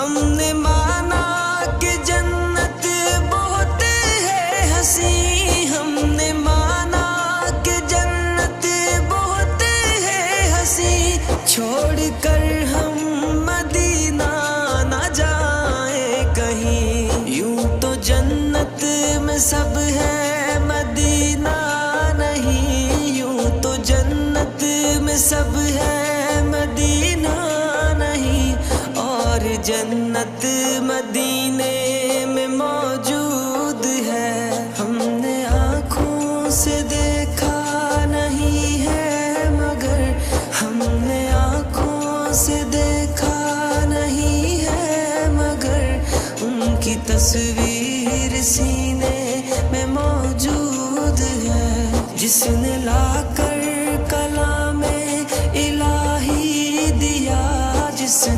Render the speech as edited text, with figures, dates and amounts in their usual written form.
हमने माना कि जन्नत बहुत है हंसी, हमने माना कि जन्नत बहुत है हंसी। छोड़कर हम मदीना ना जाए कहीं, यूं तो जन्नत में सब है मदीना नहीं, यूं तो जन्नत में सब है मदीना नहीं। और जन्नत मदीने में मौजूद है, हमने आँखों से देखा नहीं है मगर, हमने आँखों से देखा नहीं है मगर, उनकी तस्वीर सीने में मौजूद है। जिसने लाकर कलामे इलाही दिया, जिसने